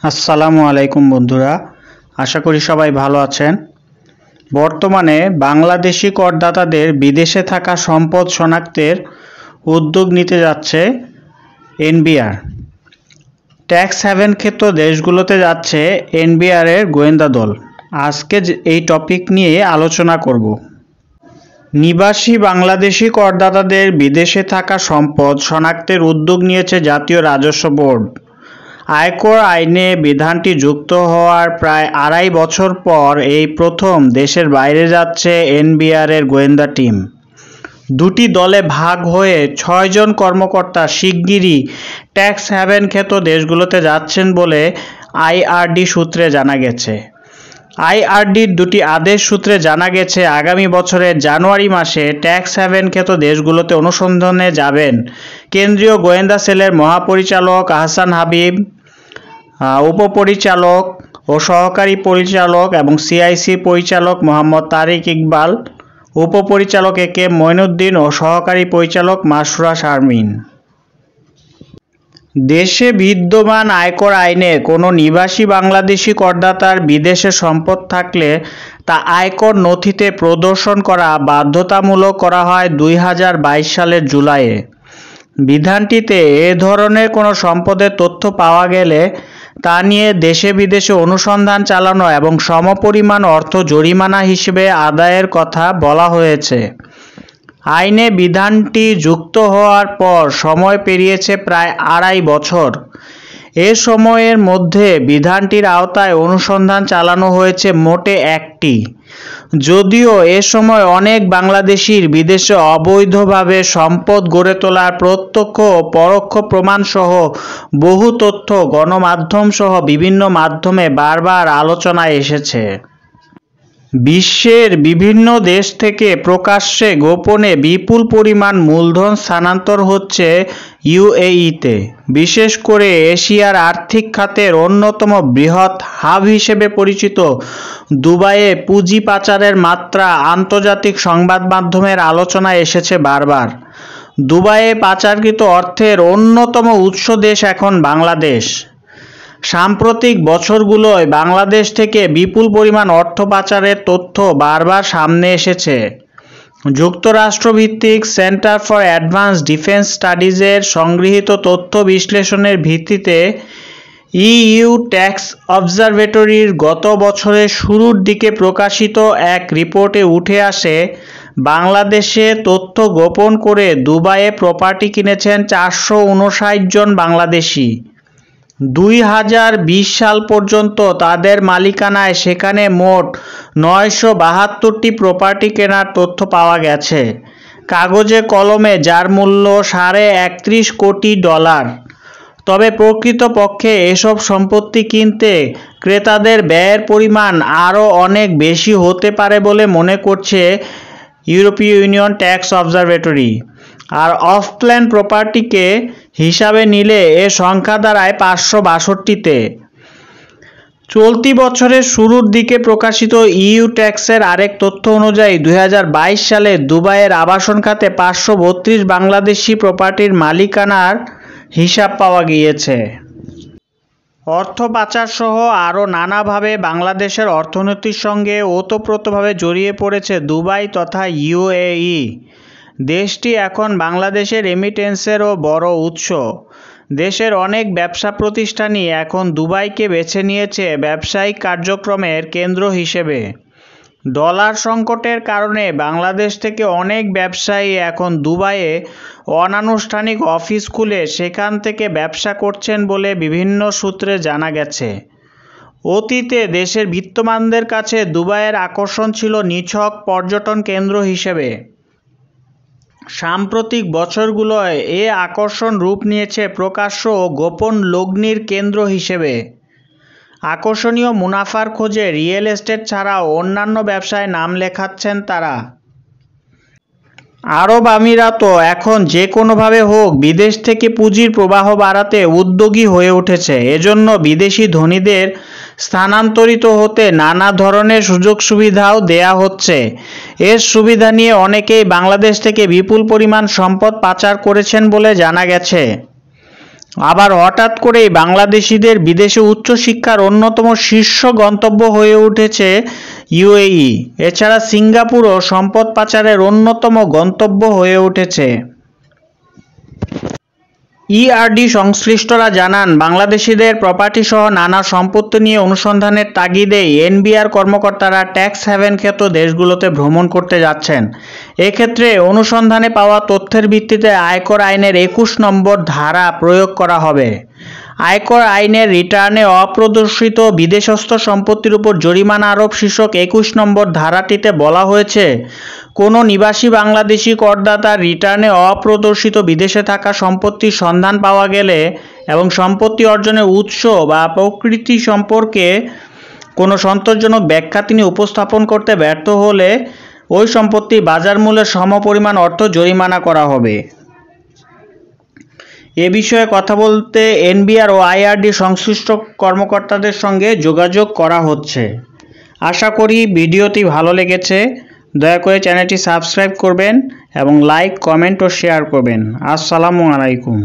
আসসালামু আলাইকুম বন্ধুরা, আশা করি সবাই ভালো আছেন। বর্তমানে বাংলাদেশি করদাতাদের বিদেশে থাকা সম্পদ শনাক্তের উদ্যোগ নিতে যাচ্ছে এনবিআর। ট্যাক্স হ্যাভেন খ্যাত দেশগুলোতে যাচ্ছে এনবিআর এর গোয়েন্দা দল। আজকে এই টপিক নিয়ে আলোচনা করব। নিবাসী বাংলাদেশি করদাতাদের বিদেশে থাকা সম্পদ শনাক্তের উদ্যোগ নিয়েছে জাতীয় রাজস্ব বোর্ড। আয়কর আইনে বিধানটি যুক্ত হওয়ার প্রায় ২.৫ বছর পর এই প্রথম দেশের বাইরে যাচ্ছে এনবিআর এর গোয়েন্দা টিম। দুটি দলে ভাগ হয়ে ৬ জন কর্মকর্তা শিগগিরই ট্যাক্স হ্যাভেন খ্যাত দেশগুলোতে যাচ্ছেন বলে আইআরডি সূত্রে জানা গেছে। আইআরডির দুটি আদেশ সূত্রে জানা গেছে, আগামী বছরের জানুয়ারি মাসে ট্যাক্স হ্যাভেন খ্যাত দেশগুলোতে অনুসন্ধানে যাবেন কেন্দ্রীয় গোয়েন্দা সেলের মহাপরিচালক আহসান হাবিব, উপপরিচালক ও সহকারী পরিচালক এবং সিআইসি পরিচালক মোহাম্মদ তারিক ইকবাল, উপপরিচালক এ কে মঈনুদ্দিন ও সহকারী পরিচালক মাসরুরা শারমিন। দেশে বিদ্যমান আয়কর আইনে কোনো নিবাসী বাংলাদেশি করদাতার বিদেশে সম্পদ থাকলে তা আয়কর নথিতে প্রদর্শন করা বাধ্যতামূলক করা হয় ২০২২ সালের জুলাইয়ে। বিধানটিতে এ ধরনের কোনো সম্পদের তথ্য পাওয়া গেলে তা নিয়ে দেশে বিদেশে অনুসন্ধান চালানো এবং সমপরিমাণ অর্থ জরিমানা হিসেবে আদায়ের কথা বলা হয়েছে। আইনে বিধানটি যুক্ত হওয়ার পর সময় পেরিয়েছে প্রায় ২.৫ বছর। এ সময়ের মধ্যে বিধানটির আওতায় অনুসন্ধান চালানো হয়েছে মোটে ১টি। যদিও এ সময় অনেক বাংলাদেশির বিদেশে অবৈধভাবে সম্পদ গড়ে তোলার প্রত্যক্ষ ও পরোক্ষ প্রমাণসহ বহু তথ্য গণমাধ্যম সহ বিভিন্ন মাধ্যমে বারবার আলোচনায় এসেছে। বিশ্বের বিভিন্ন দেশ থেকে প্রকাশ্যে গোপনে বিপুল পরিমাণ মূলধন স্থানান্তর হচ্ছে ইউএইতে। বিশেষ করে এশিয়ার আর্থিক খাতের অন্যতম বৃহৎ হাব হিসেবে পরিচিত দুবাইয়ে পুঁজি পাচারের মাত্রা আন্তর্জাতিক সংবাদ মাধ্যমের আলোচনায় এসেছে বারবার। দুবাইয়ে পাচারকৃত অর্থের অন্যতম উৎস দেশ এখন বাংলাদেশ। সাম্প্রতিক বছরগুলোয় বাংলাদেশ থেকে বিপুল পরিমাণ অর্থ পাচারের তথ্য বারবার সামনে এসেছে। যুক্তরাষ্ট্রভিত্তিক সেন্টার ফর অ্যাডভান্সড ডিফেন্স স্টাডিজের সংগৃহীত তথ্য বিশ্লেষণের ভিত্তিতে ইইউ ট্যাক্স অবজারভেটরির গত বছরের শুরুর দিকে প্রকাশিত এক রিপোর্টে উঠে আসে, বাংলাদেশে তথ্য গোপন করে দুবাইয়ে প্রপার্টি কিনেছেন ৪৫৯ জন বাংলাদেশি। ২০২০ সাল পর্যন্ত তাদের মালিকানায় সেখানে মোট ৯৭২টি প্রপার্টি কেনার তথ্য পাওয়া গেছে, কাগজে কলমে, যার মূল্য $৩.৫ কোটি। তবে প্রকৃতপক্ষে এসব সম্পত্তি কিনতে ক্রেতাদের ব্যয়ের পরিমাণ আরও অনেক বেশি হতে পারে বলে মনে করছে ইউরোপীয় ইউনিয়ন ট্যাক্স অবজারভেটরি। আর অফ প্ল্যান প্রপার্টিকে হিসাবে নিলে এ সংখ্যা দাঁড়ায় ৫৬২তে। চলতি বছরের শুরুর দিকে প্রকাশিত ইইউ ট্যাক্সের আরেক তথ্য অনুযায়ী ২০২২ সালে দুবাইয়ের আবাসন খাতে ৫৩২ বাংলাদেশি প্রপার্টির মালিকানার হিসাব পাওয়া গিয়েছে। অর্থ পাচার সহ আরও নানাভাবে বাংলাদেশের অর্থনীতির সঙ্গে ওতপ্রোতভাবে জড়িয়ে পড়েছে দুবাই তথা ইউএই। দেশটি এখন বাংলাদেশের রেমিটেন্সেরও বড় উৎস। দেশের অনেক ব্যবসা প্রতিষ্ঠানই এখন দুবাইকে বেছে নিয়েছে ব্যবসায়িক কার্যক্রমের কেন্দ্র হিসেবে। ডলার সংকটের কারণে বাংলাদেশ থেকে অনেক ব্যবসায়ী এখন দুবাইয়ে অনানুষ্ঠানিক অফিস খুলে সেখান থেকে ব্যবসা করছেন বলে বিভিন্ন সূত্রে জানা গেছে। অতীতে দেশের বিত্তমানদের কাছে দুবাইয়ের আকর্ষণ ছিল নিছক পর্যটন কেন্দ্র হিসেবে। সাম্প্রতিক বছরগুলোয় এ আকর্ষণ রূপ নিয়েছে প্রকাশ্য ও গোপন লগ্নির কেন্দ্র হিসেবে। আকর্ষণীয় মুনাফার খোঁজে রিয়েল এস্টেট ছাড়াও অন্যান্য ব্যবসায় নাম লেখাচ্ছেন তারা। আরব আমিরাতও এখন যে কোনোভাবে হোক বিদেশ থেকে পুঁজির প্রবাহ বাড়াতে উদ্যোগী হয়ে উঠেছে। এজন্য বিদেশি ধনীদের স্থানান্তরিত হতে নানা ধরনের সুযোগ সুবিধাও দেয়া হচ্ছে। এর সুবিধা নিয়ে অনেকেই বাংলাদেশ থেকে বিপুল পরিমাণ সম্পদ পাচার করেছেন বলে জানা গেছে। আবার হঠাৎ করেই বাংলাদেশিদের বিদেশে উচ্চশিক্ষার অন্যতম শীর্ষ গন্তব্য হয়ে উঠেছে ইউএই। এছাড়া সিঙ্গাপুরও সম্পদ পাচারের অন্যতম গন্তব্য হয়ে উঠেছে। ইআরডি সংশ্লিষ্টরা জানান, বাংলাদেশিদের প্রপার্টিসহ নানা সম্পত্তি নিয়ে অনুসন্ধানের তাগিদেই এনবিআর কর্মকর্তারা ট্যাক্স হ্যাভেন খ্যাত দেশগুলোতে ভ্রমণ করতে যাচ্ছেন। এক্ষেত্রে অনুসন্ধানে পাওয়া তথ্যের ভিত্তিতে আয়কর আইনের 21 নম্বর ধারা প্রয়োগ করা হবে। আয়কর আইনের রিটার্নে অপ্রদর্শিত বিদেশস্থ সম্পত্তির উপর জরিমানা আরোপ শীর্ষক 21 নম্বর ধারাটিতে বলা হয়েছে, কোনো নিবাসী বাংলাদেশি করদাতার রিটার্নে অপ্রদর্শিত বিদেশে থাকা সম্পত্তির সন্ধান পাওয়া গেলে এবং সম্পত্তি অর্জনের উৎস বা প্রকৃতি সম্পর্কে কোনো সন্তোষজনক ব্যাখ্যা তিনি উপস্থাপন করতে ব্যর্থ হলে ওই সম্পত্তির বাজার মূল্যের সমপরিমাণ অর্থ জরিমানা করা হবে। এ বিষয়ে কথা বলতে এনবিআর ও আইআরডি সংশ্লিষ্ট কর্মকর্তাদের সঙ্গে যোগাযোগ করা হচ্ছে। আশা করি ভিডিওটি ভালো লেগেছে। দয়া করে চ্যানেলটি সাবস্ক্রাইব করবেন এবং লাইক, কমেন্ট ও শেয়ার করবেন। আসসালামু আলাইকুম।